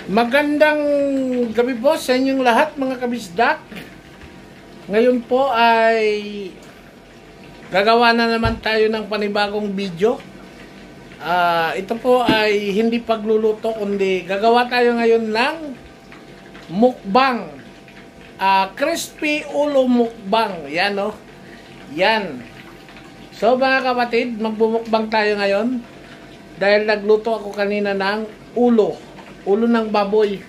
Magandang gabi po sa inyong lahat mga kabisdak. Ngayon po ay gagawa na naman tayo ng panibagong video. Ito po ay hindi pagluluto kundi gagawa tayo ngayon ng mukbang. Crispy ulo mukbang. Yan o. Yan. So mga kapatid, magbumukbang tayo ngayon dahil nagluto ako kanina ng ulo ng baboy,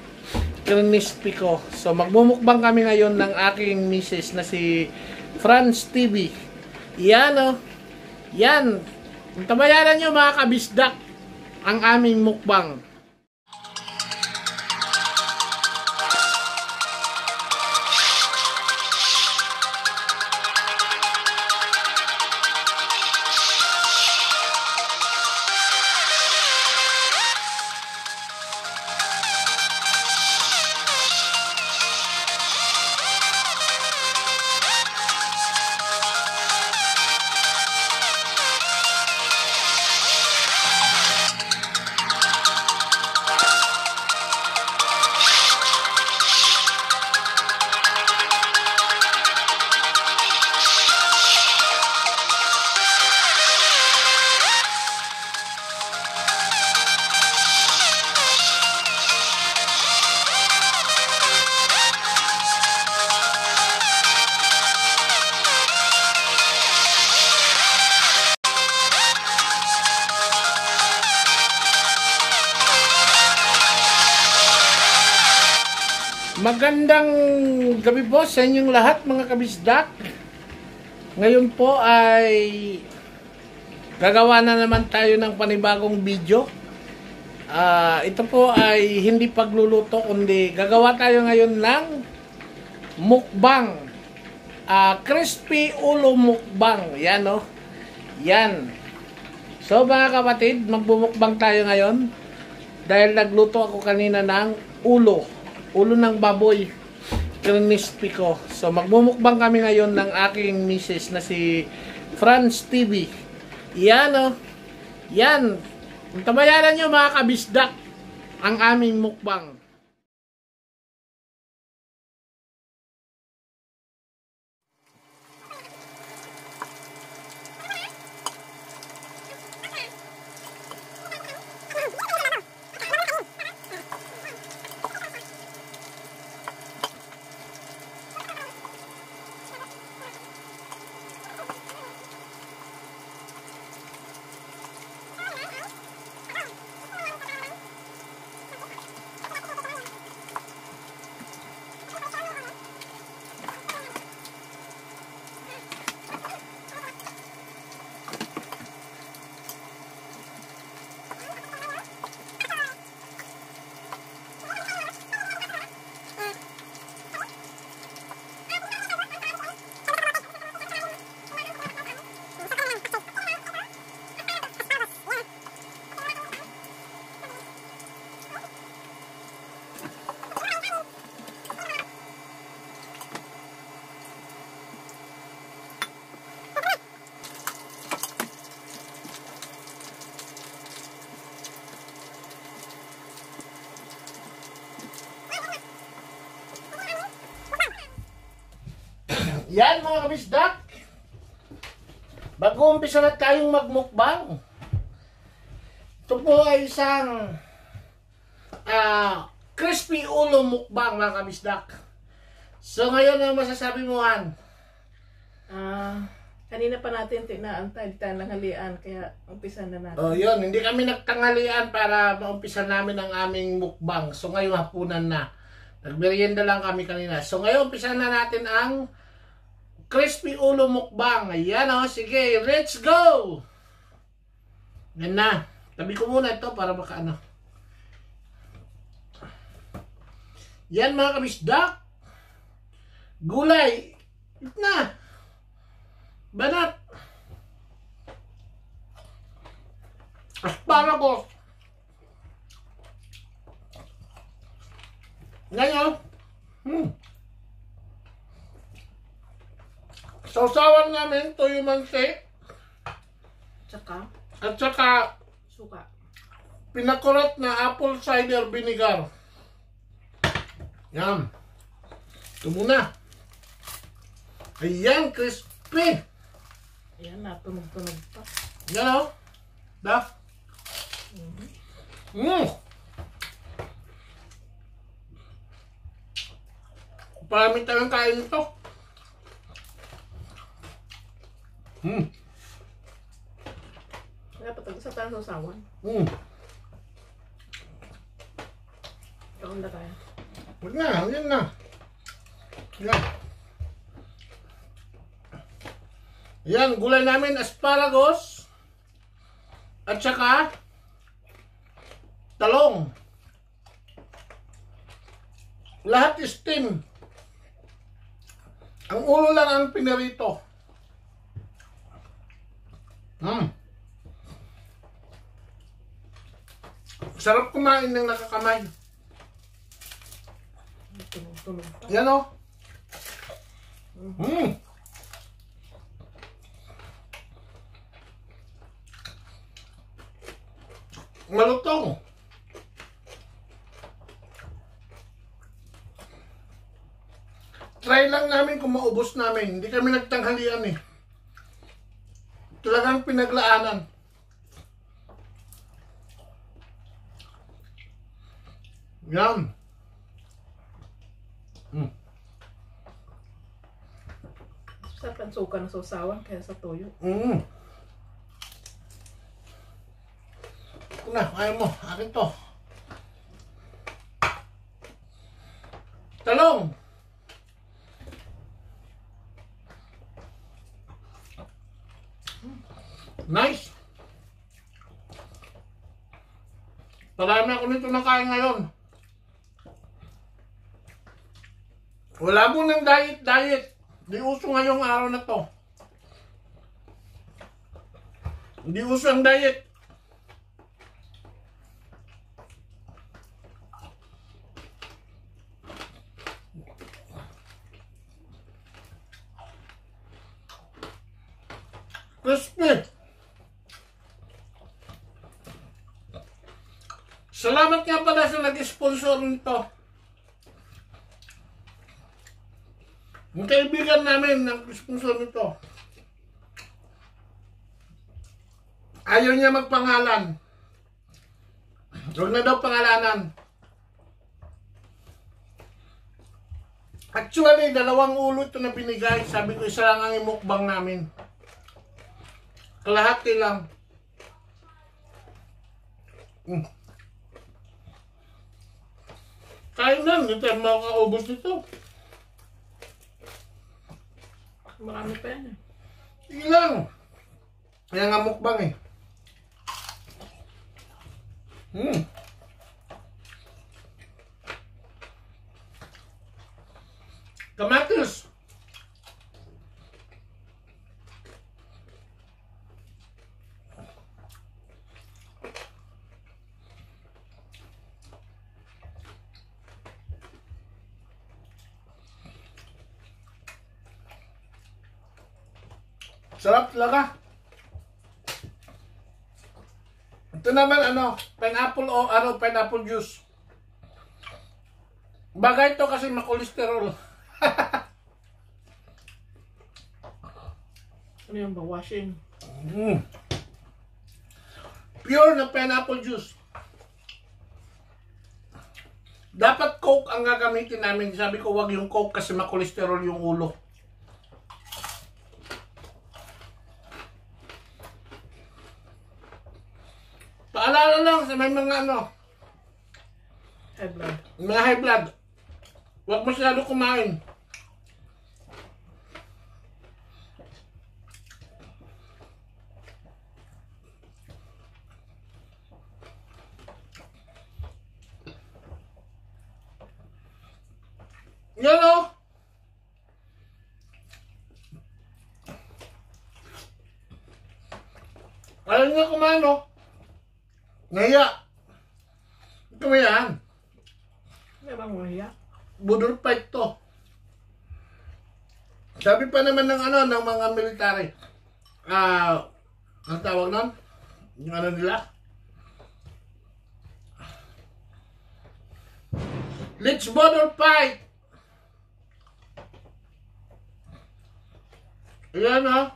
crispy ko. So magmumukbang kami ngayon ng aking misis na si France TV. Yan o. Yan. Tabayanan nyo mga kabisdak ang aming mukbang. Magandang gabi po sa inyong lahat mga kabisdak. Ngayon po ay gagawa na naman tayo ng panibagong video. Ito po ay hindi pagluluto kundi gagawa tayo ngayon ng mukbang. Crispy ulo mukbang. Yan o. Yan. So mga kapatid, magbumukbang tayo ngayon dahil nagluto ako kanina ng ulo ng baboy, crispy ko. So magmumukbang kami ngayon ng aking misis na si France TV. Yan o. Yan. Tabayanan nyo mga kabisdak ang aming mukbang. Yan mga kabisdak, bago umpisa na tayong magmukbang. Ito po ay isang crispy ulo mukbang mga kabisdak. So ngayon ang masasabi mo, Han? Kanina pa natin tinaantay tanghalian, kaya umpisa na natin. Oh, yun, hindi kami nagtanghalian para maumpisa namin ang aming mukbang. So ngayon hapunan na. Nagmerienda lang kami kanina. So ngayon umpisa na natin ang crispy ulo mukbang. Ayan o, sige, let's go! Yan na. Tabi ko muna ito para baka ano. Yan mga kabisdak. Gulay. Na. Banat. Asparagus. Ngayon. Sausawan namin toyo mansi. At saka suka. Pinakurat na apple cider vinegar. Yan. Ito muna. Ayan, crispy. Ayan na, tunog-tunog pa. Yan o. Da. Parami tayong kain ito. Kaya patag sa tayo sa usawan. Kaunda tayo. Huwag na, yan na. Yan. Yan, gulay namin, asparagus. At saka, talong. Lahat steam. Ang ulo lang ang pinarito. Sarap kumain ng nakakamay. Tunog-tunog pa. Yan o. Malutong. Try lang namin kung maubos namin. Hindi kami nagtanghalian eh. Talagang pinaglaanan. Yan. Sa pansuka ng sausawan kaya sa toyo. Ito na, ayaw mo. Akin to. Talong. Nice. Marami ako nito nakain ngayon. Wala mo ng diet. Di uso ngayong araw na to. Di uso ang diet. Crispy. Salamat nga pala sa nag-sponsor nito. Yung kaibigan namin nag-sponsor nito. Ayaw niya magpangalan. Huwag na daw pangalanan. Actually, 2 ulo ito na binigay. Sabi ko, isa lang ang imukbang namin. Kalahati lang. Kain na, hindi tayo makakaubos nito. Marami pa yan eh. Sige lang. Kaya nga mukbang eh. Kamatis. Sarap talaga. Ito naman pineapple juice. Bagay ito kasi makolesterol. Ano yung bawashing? Pure na pineapple juice. Dapat Coke ang gagamitin namin. Sabi ko wag yung Coke kasi makolesterol yung ulo. Paalala lang sa may mga High blood. mga high blood. Huwag masyado kumain. Yan o. Ayaw nga kumain o. Ngaya. Ito mo yan. May bang mahiya? Budol fight to. Sabi pa naman ng ng mga military. Ang tawag nun? Yung nila? Let's bottle fight! Ayan o.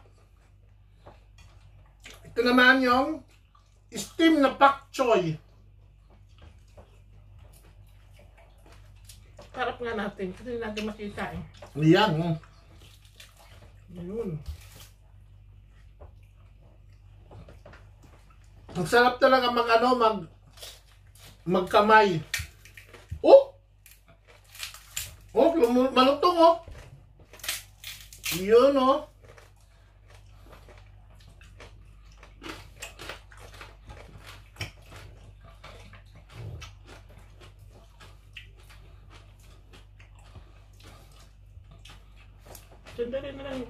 Ito naman yung steam na pak choy. Harap nga natin. Kasi natin makita eh. Ayan. Ayun. Ang sarap talaga magkamay. Oh! Oh, malutong oh. Yun oh. Sandali na lang.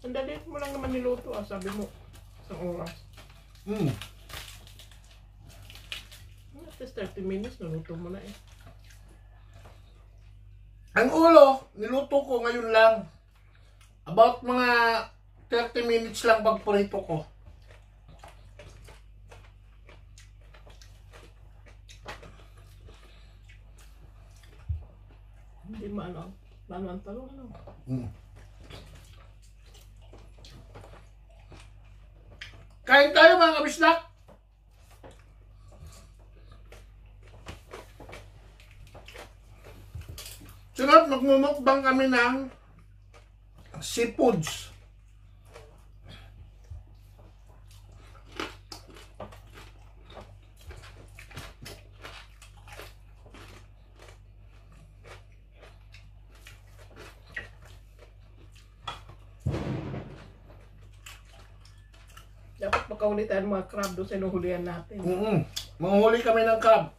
Sandali mo lang naman niluto sabi mo. Isang oras. At least 30 minutes, naluto mo na eh. Ang ulo, niluto ko ngayon lang. About mga 30 minutes lang pagpurito ko. Hindi maano ang talong ano. Kain tayo mga kabisdak. Sunod, magmumukbang kami ng seafoods. Dapat makahuli tayo ng mga crab doon sa inuhulihan natin. Manghuli kami ng crab.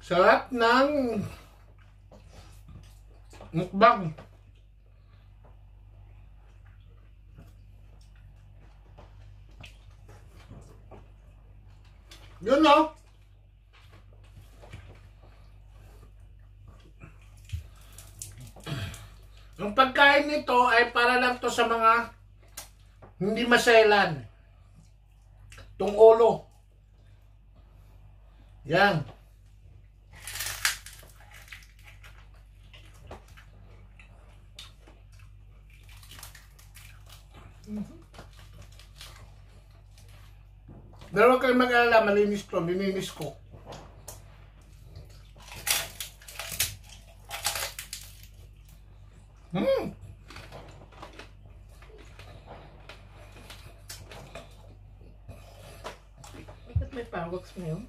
Sarap ng mukbang. Yun no? Ang pagkain nito ay para lang to sa mga hindi maselan. Itong ulo. Yan. Pero huwag kayong mag-alala, malinis to, lininis ko. Bakit may fireworks ngayon?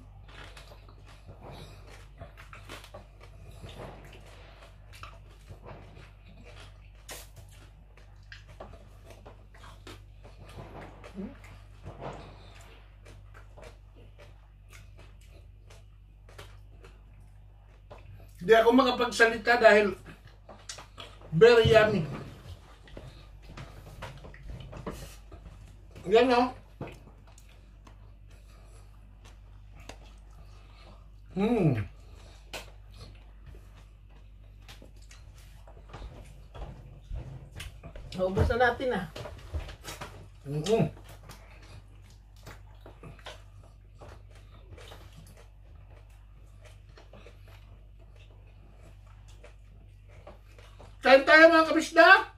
Hindi ako makapagsalita dahil very yummy. Yan o. Naubos na natin ah. Kain tayo mga kabisdak.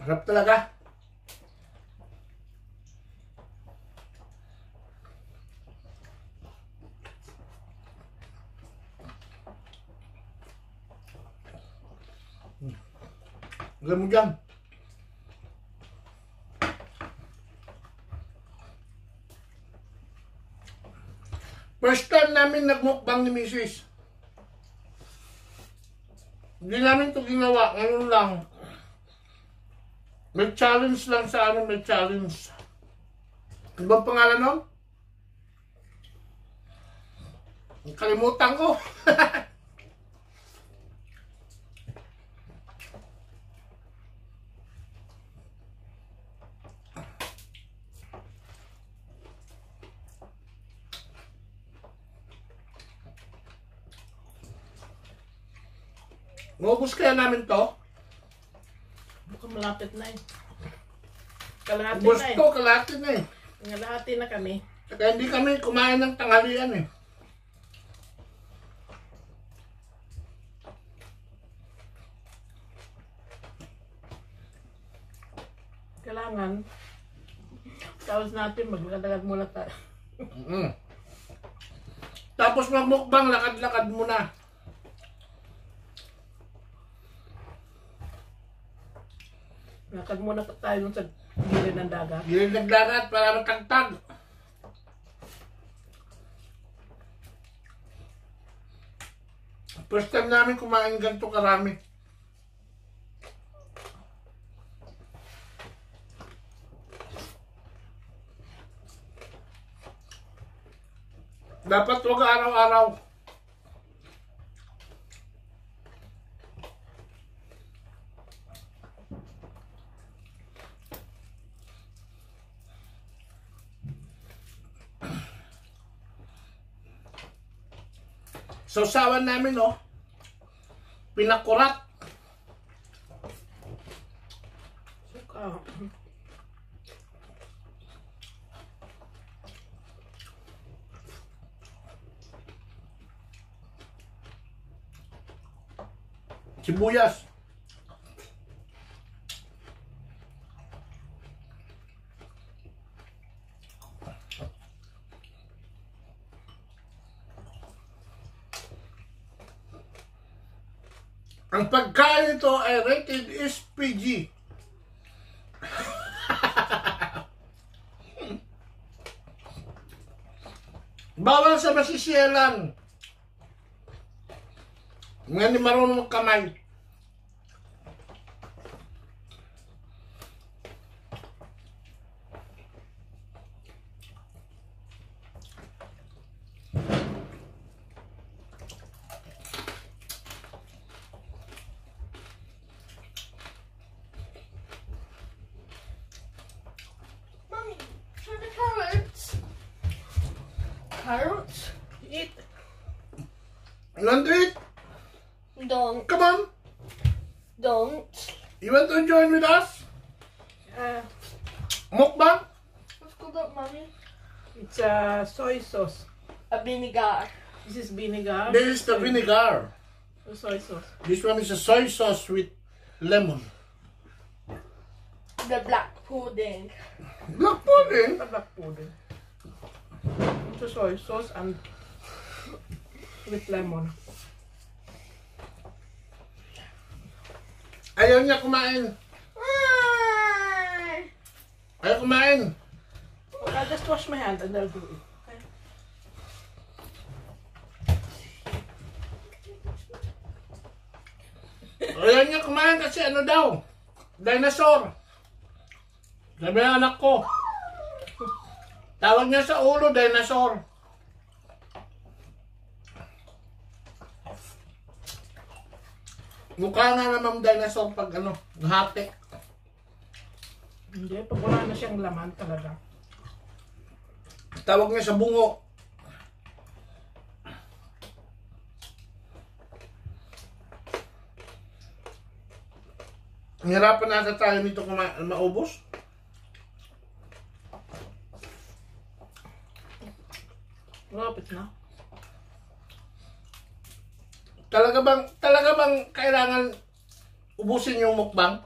Harap talaga. Alam mo dyan. First time namin nagmukbang ni Mrs. Hindi namin ito ginawa. Ngayon lang. May challenge lang sa amin. May challenge. Ano bang pangalan nun? Kalimutan ko. Maubos kaya namin to? Mukhang malapit na eh. Kalahati Ubos na eh. to, kalahati na eh. Kalahati na kami. Kaya hindi kami kumain ng tanghalian eh. Kailangan, tapos natin maglalagad muna tayo. Tapos magmukbang, lakad-lakad muna. Lakad muna tayo sa gilid ng dagat. Gilid ng dagat para matagtag. First time namin kumain ganito karami. Dapat wag araw-araw. Sausawan namin, oh. Pinakurat. Suka. Sibuyas. Ang pagkain nito ay rated is PG. Bawal sa masisyelan. Nga ni marunong magkamay. Mommy, try the carrots. Carrots? Eat. You want to eat? Don't. Come on. Don't. You want to join with us? Mukbang? What's called up, Mommy? It's soy sauce. A vinegar. This is vinegar. This is the vinegar. Soy sauce. This one is a soy sauce with lemon. The black pudding. Black pudding? Black pudding. It's soy sauce and with lemon. Ayaw niya kumain. Ayaw kumain. I'll just wash my hand and I'll do it. Ayaw niya kumain kasi ano daw? Dinosaur. Sabi ng anak ko. Tawag niya sa ulo, dinosaur. Mukha nga naman dinosaur pag ano, hati. Hindi, pag wala na siyang laman talaga. Tawag niya sa bungo. Hirapan nata tayo nito kung maubos. Malapit na. Talaga bang kailangan ubusin yung mukbang?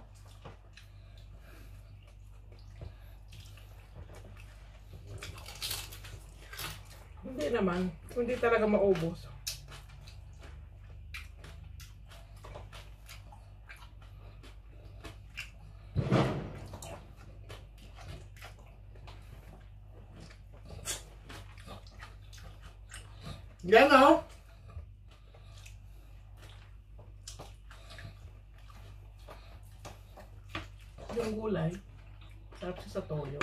Hindi naman. Hindi talaga maubos. Yan o. Yung gulay, sarap siya sa toyo.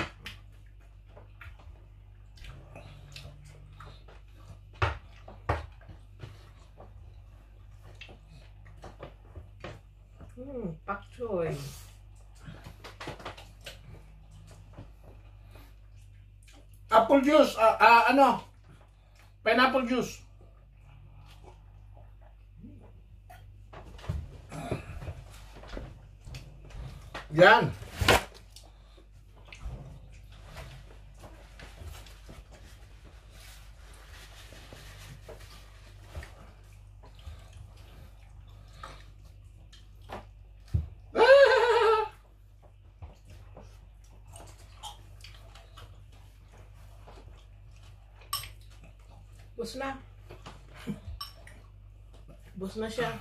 Pak choy. Apple juice. Ano? Pineapple juice. Yan. Bus na. Bus na siya.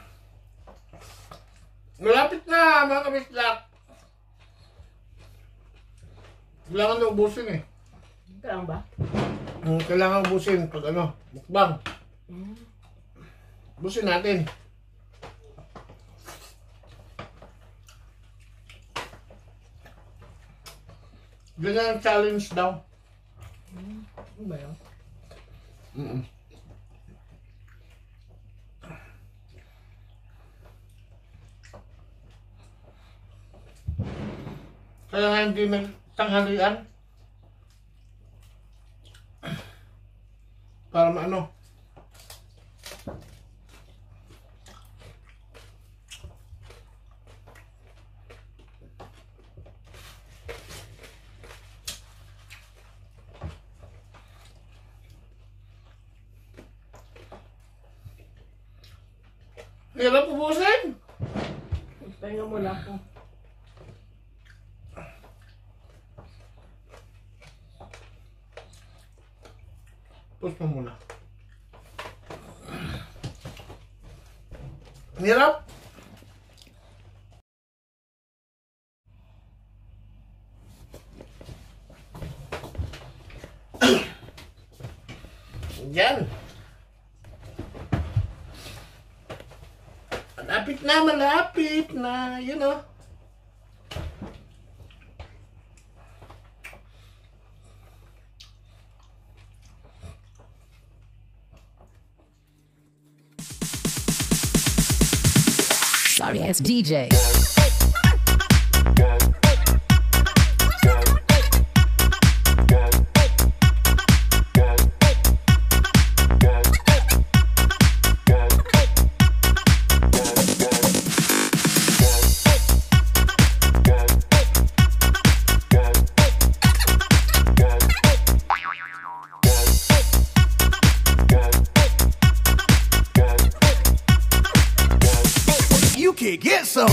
Malapit na mga kamislak. Kailangan na ubusin eh. Kailangan ba? Kailangan ubusin pag ano, mukbang. Ubusin natin. Ganyan ang challenge daw. Ano ba yun? Kaya nga hindi tanghalian. Para maano. Hirap ubusin. Pahinga muna ako. Pus mo muna. Hirap. Yan. Malapit na, you know. Sorry ass DJ. You can get some.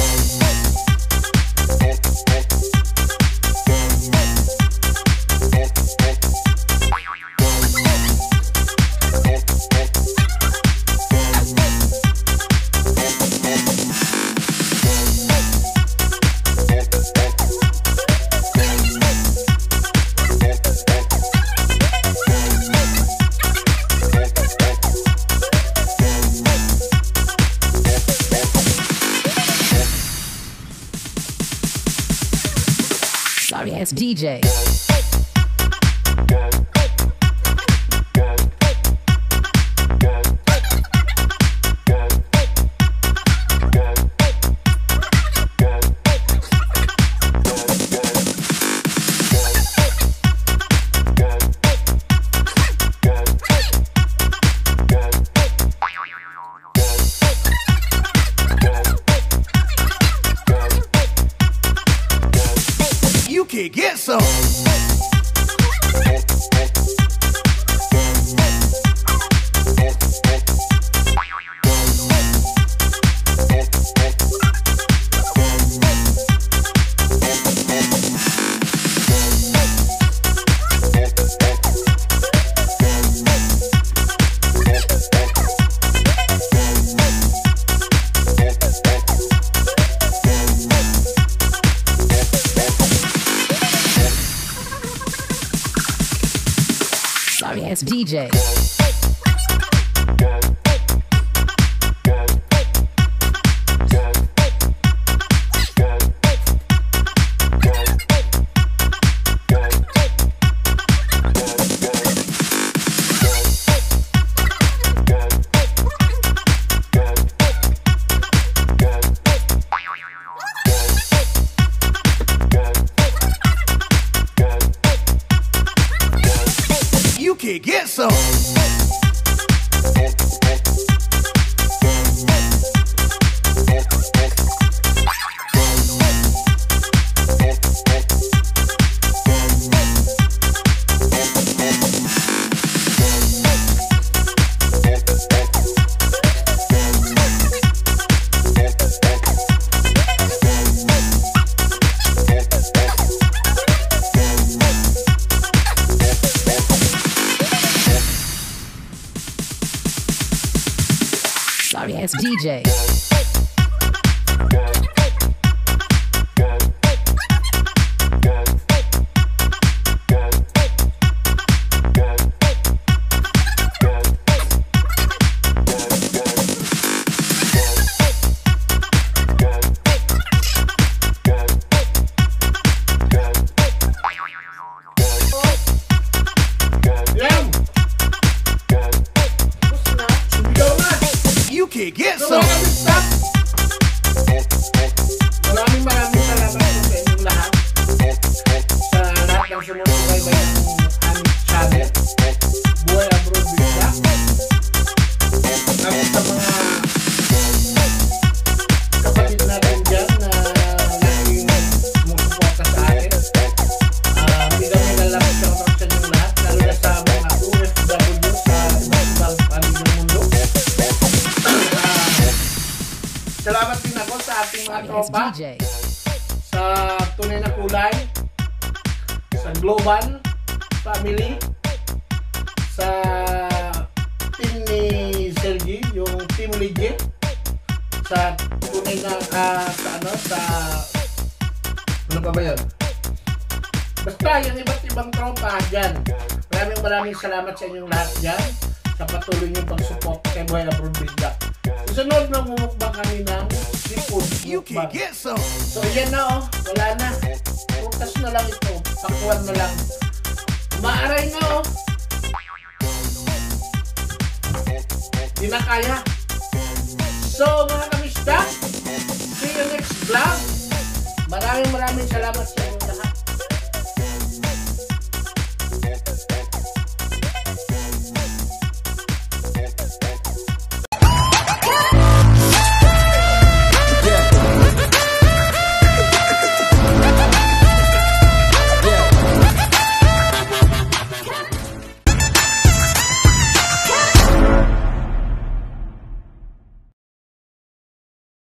Sorry ass DJ. You can get some. Sorry ass DJ. You can get some. Sorry ass DJ. Yan! Sumigaw na! You can get So some. mga kamista, maraming salamat po sa inyong lahat. Sa lahat ng sumusubaybay ng aming channel, Buhay Abroad Visa. At sa mga kapatid natin dyan na laging sumusuporta sa akin. Hindi kami lalapit sa inyong lahat, lalo na sa mga OFW sa ibang panig ng mundo. Salamat din ako sa ating mga Sorry ass tropa DJ. sa tunay na kulay, sa Global Family, sa team ni Sergi, yung team legit, sa tunay na sa ano pa ba yun? Basta yung iba't ibang tropa dyan. Maraming salamat sa inyong lahat dyan sa patuloy niyong pag-support kay Buhay Abroad Visa. Susunod na mumukbang kami ng seafood You can mukbang. get some. So yan na oh, wala na. Putas na lang ito, pakuan na lang. Maaray na oh. Di na kaya. So mga kamista, see you next vlog. Maraming salamat sa inyong lahat.